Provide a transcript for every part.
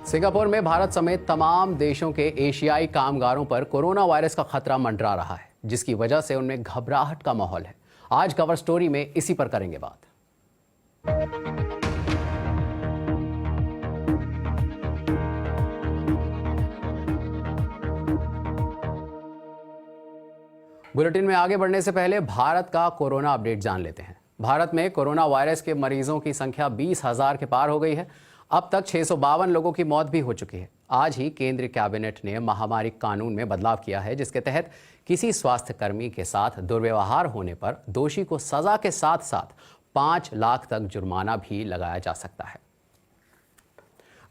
Singapore में भारत समेत तमाम देशों के एशियाई कामगारों पर कोरोना वायरस का खतरा मंडरा रहा है, जिसकी वजह से उनमें घबराहट का माहौल है। आज कवर स्टोरी में इसी पर करेंगे बात। बुलेटिन में आगे बढ़ने से पहले भारत का कोरोना अपडेट जान लेते हैं। भारत में कोरोना वायरस के मरीजों की संख्या 20,000 के पार हो गई है। अब तक 652 लोगों की मौत भी हो चुकी है। आज ही केंद्रीय कैबिनेट ने महामारी कानून में बदलाव किया है, जिसके तहत किसी स्वास्थ्य कर्मी के साथ दुर्व्यवहार होने पर दोषी को सजा के साथ साथ 5 लाख तक जुर्माना भी लगाया जा सकता है।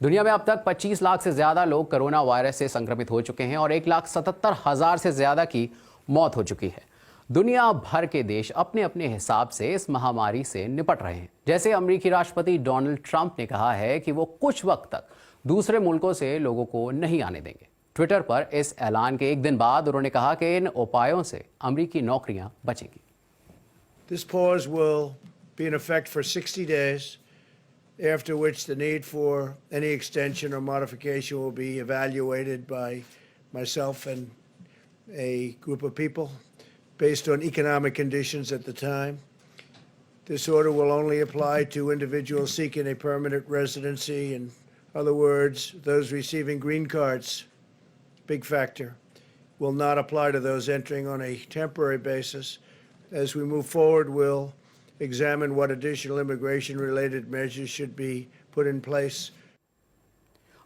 दुनिया में अब तक 25 लाख से ज्यादा लोग कोरोना वायरस से संक्रमित हो चुके हैं और 1,77,000 से ज्यादा की मौत हो चुकी है। दुनिया भर के देश अपने अपने हिसाब से इस महामारी से निपट रहे हैं। जैसे अमेरिकी राष्ट्रपति डोनाल्ड ट्रंप ने कहा है कि वो कुछ वक्त तक दूसरे मुल्कों से लोगों को नहीं आने देंगे। ट्विटर पर इस ऐलान के एक दिन बाद उन्होंने कहा कि इन उपायों से अमेरिकी नौकरियां बचेंगी। This pause will be in effect for 60 days, after which the need for any extension or modification will be evaluated by myself and a group of people based on economic conditions at the time. This order will only apply to individuals seeking a permanent residency. In other words, those receiving green cards, big factor, will not apply to those entering on a temporary basis. As we move forward, we'll examine what additional immigration-related measures should be put in place.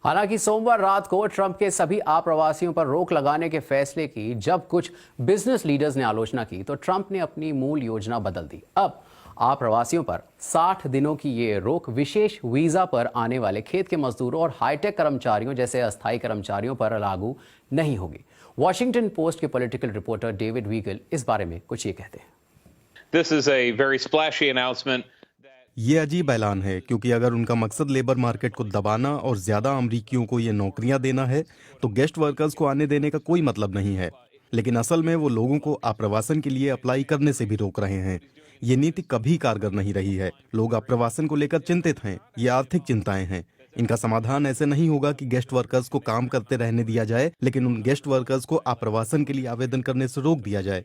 हालांकि सोमवार रात को Trump के सभी आप्रवासियों पर रोक लगाने के फैसले की जब कुछ बिजनेस लीडर्स ने आलोचना की, तो ट्रंप ने अपनी मूल योजना बदल दी। अब आप्रवासियों पर 60 दिनों की ये रोक विशेष वीजा पर आने वाले खेत के मजदूरों और हाईटेक कर्मचारियों जैसे अस्थायी कर्मचारियों पर लागू नहीं होगी। वॉशिंगटन पोस्ट के पॉलिटिकल रिपोर्टर डेविड वीगल इस बारे में कुछ ये कहते हैं। This is a very splashy announcement. ये अजीब ऐलान है, क्योंकि अगर उनका मकसद लेबर मार्केट को दबाना और ज्यादा अमरीकियों को ये नौकरियां देना है, तो गेस्ट वर्कर्स को आने देने का कोई मतलब नहीं है। लेकिन असल में वो लोगों को आप्रवासन के लिए अप्लाई करने से भी रोक रहे हैं। ये नीति कभी कारगर नहीं रही है। लोग आप्रवासन को लेकर चिंतित हैं। ये आर्थिक चिंताएं हैं। इनका समाधान ऐसे नहीं होगा कि गेस्ट वर्कर्स को काम करते रहने दिया जाए, लेकिन उन गेस्ट वर्कर्स को आप्रवासन के लिए आवेदन करने से रोक दिया जाए।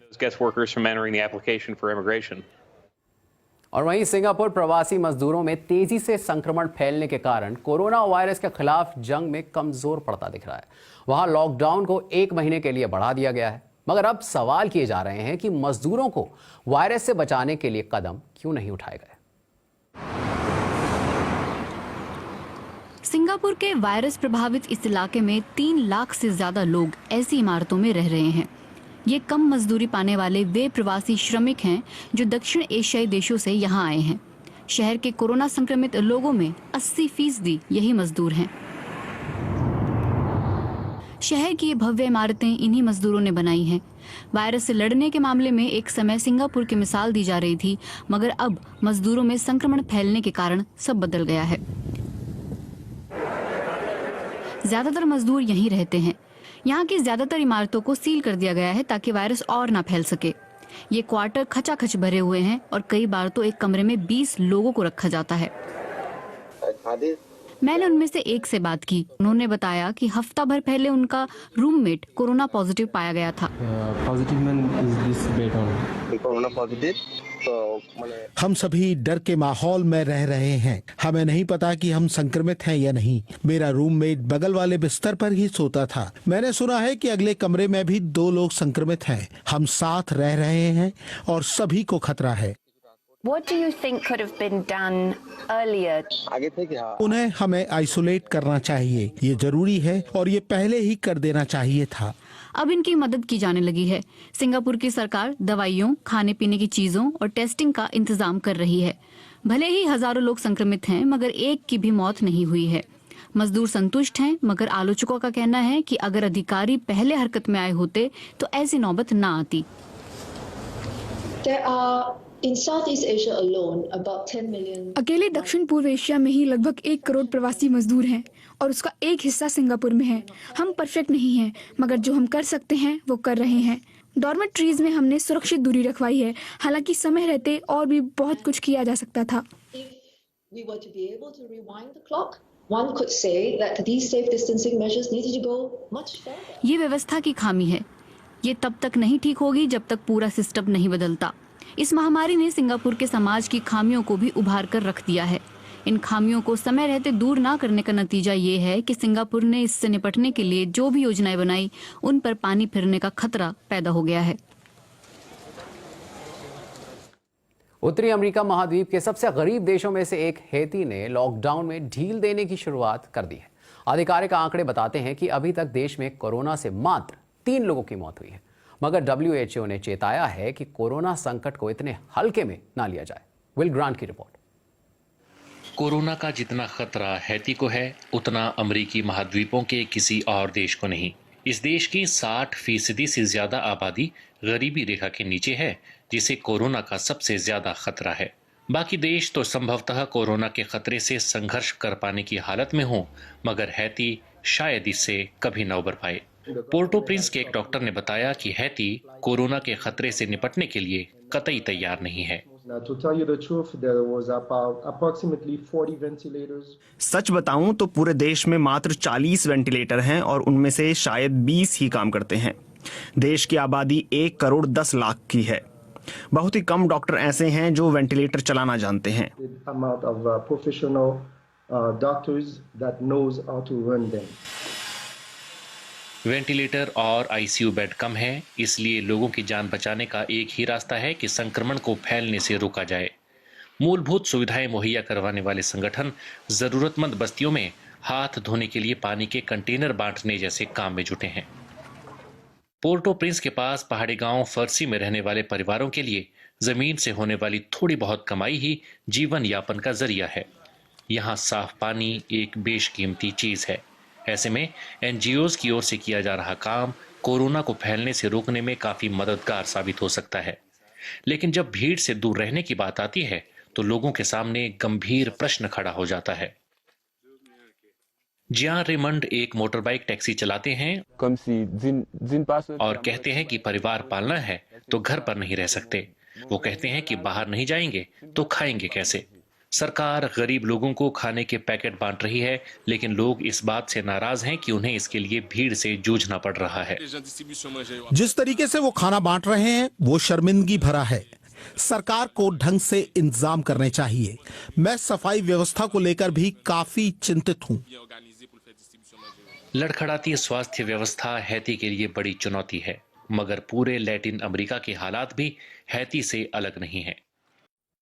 और वहीं सिंगापुर प्रवासी मजदूरों में तेजी से संक्रमण फैलने के कारण कोरोना वायरस के खिलाफ जंग में कमजोर पड़ता दिख रहा है। वहां लॉकडाउन को 1 महीने के लिए बढ़ा दिया गया है, मगर अब सवाल किए जा रहे हैं कि मजदूरों को वायरस से बचाने के लिए कदम क्यों नहीं उठाए गए। सिंगापुर के वायरस प्रभावित इस इलाके में 3 लाख से ज्यादा लोग ऐसी इमारतों में रह रहे हैं। ये कम मजदूरी पाने वाले वे प्रवासी श्रमिक हैं जो दक्षिण एशियाई देशों से यहाँ आए हैं। शहर के कोरोना संक्रमित लोगों में 80% यही मजदूर हैं। शहर की ये भव्य इमारतें इन्हीं मजदूरों ने बनाई हैं। वायरस से लड़ने के मामले में एक समय सिंगापुर की मिसाल दी जा रही थी, मगर अब मजदूरों में संक्रमण फैलने के कारण सब बदल गया है। ज्यादातर मजदूर यहीं रहते हैं। यहाँ की ज्यादातर इमारतों को सील कर दिया गया है ताकि वायरस और ना फैल सके। ये क्वार्टर खचाखच भरे हुए हैं और कई बार तो एक कमरे में 20 लोगों को रखा जाता है। मैंने उनमें से एक से बात की। उन्होंने बताया कि हफ्ता भर पहले उनका रूममेट कोरोना पॉजिटिव पाया गया था। हम सभी डर के माहौल में रह रहे हैं। हमें नहीं पता कि हम संक्रमित हैं या नहीं। मेरा रूममेट बगल वाले बिस्तर पर ही सोता था। मैंने सुना है कि अगले कमरे में भी 2 लोग संक्रमित हैं। हम साथ रह रहे हैं और सभी को खतरा है। What do you think could have been done earlier? उन्हें हमें आइसोलेट करना चाहिए। ये जरूरी है और ये पहले ही कर देना चाहिए था। अब इनकी मदद की जाने लगी है। सिंगापुर की सरकार दवाइयों, खाने पीने की चीजों और टेस्टिंग का इंतजाम कर रही है। भले ही हजारों लोग संक्रमित हैं, मगर एक की भी मौत नहीं हुई है। मजदूर संतुष्ट हैं, मगर आलोचकों का कहना है कि अगर अधिकारी पहले हरकत में आए होते तो ऐसी नौबत न आती। In Southeast Asia alone, about 10 million. अकेले दक्षिण पूर्व एशिया में ही लगभग 1 करोड़ प्रवासी मजदूर हैं और उसका एक हिस्सा सिंगापुर में है। हम परफेक्ट नहीं हैं, मगर जो हम कर सकते हैं वो कर रहे हैं। डॉर्मेट्रीज में हमने सुरक्षित दूरी रखवाई है। हालांकि समय रहते और भी बहुत कुछ किया जा सकता था। One could say that these safe distancing measures needed to go much further. ये व्यवस्था की खामी है। ये तब तक नहीं ठीक होगी जब तक पूरा सिस्टम नहीं बदलता। इस महामारी ने सिंगापुर के समाज की खामियों को भी उभार कर रख दिया है। इन खामियों को समय रहते दूर ना करने का नतीजा ये है कि सिंगापुर ने इससे निपटने के लिए जो भी योजनाएं बनाई उन पर पानी फिरने का खतरा पैदा हो गया है। उत्तरी अमेरिका महाद्वीप के सबसे गरीब देशों में से एक हैती ने लॉकडाउन में ढील देने की शुरुआत कर दी है। आधिकारिक आंकड़े बताते हैं कि अभी तक देश में कोरोना से मात्र 3 लोगों की मौत हुई है, मगर WHO ने चेताया है कि कोरोना संकट को इतने हल्के में ना लिया जाए। विल ग्रांट की रिपोर्ट। कोरोना का जितना खतरा हैती को है, उतना अमेरिकी महाद्वीपों के किसी और देश को नहीं। इस देश की 60% से ज्यादा आबादी गरीबी रेखा के नीचे है, जिसे कोरोना का सबसे ज्यादा खतरा है। बाकी देश तो संभवतः कोरोना के खतरे से संघर्ष कर पाने की हालत में हो, मगर हैती शायद इससे कभी न उबर पाए। पोर्टो प्रिंस के एक डॉक्टर ने बताया कि हैती कोरोना के खतरे से निपटने के लिए कतई तैयार नहीं है। सच बताऊं तो पूरे देश में मात्र 40 वेंटिलेटर हैं और उनमें से शायद 20 ही काम करते हैं। देश की आबादी 1 करोड़ 10 लाख की है। बहुत ही कम डॉक्टर ऐसे हैं जो वेंटिलेटर चलाना जानते हैं। वेंटिलेटर और आईसीयू बेड कम है, इसलिए लोगों की जान बचाने का एक ही रास्ता है कि संक्रमण को फैलने से रोका जाए। मूलभूत सुविधाएं मुहैया करवाने वाले संगठन जरूरतमंद बस्तियों में हाथ धोने के लिए पानी के कंटेनर बांटने जैसे काम में जुटे हैं। पोर्टो प्रिंस के पास पहाड़ी गांव फर्सी में रहने वाले परिवारों के लिए जमीन से होने वाली थोड़ी बहुत कमाई ही जीवन यापन का जरिया है। यहाँ साफ पानी एक बेशकीमती चीज है। ऐसे में एनजीओज की ओर से किया जा रहा काम कोरोना को फैलने से रोकने में काफी मददगार साबित हो सकता है। लेकिन जब भीड़ से दूर रहने की बात आती है तो लोगों के सामने गंभीर प्रश्न खड़ा हो जाता है। जियान रेमंड एक मोटरबाइक टैक्सी चलाते हैं और कहते हैं कि परिवार पालना है तो घर पर नहीं रह सकते। वो कहते हैं कि बाहर नहीं जाएंगे तो खाएंगे कैसे। सरकार गरीब लोगों को खाने के पैकेट बांट रही है, लेकिन लोग इस बात से नाराज हैं कि उन्हें इसके लिए भीड़ से जूझना पड़ रहा है। जिस तरीके से वो खाना बांट रहे हैं वो शर्मिंदगी भरा है। सरकार को ढंग से इंतजाम करने चाहिए। मैं सफाई व्यवस्था को लेकर भी काफी चिंतित हूँ। लड़खड़ाती स्वास्थ्य व्यवस्था हैती के लिए बड़ी चुनौती है, मगर पूरे लैटिन अमेरिका के हालात भी हैती से अलग नहीं है।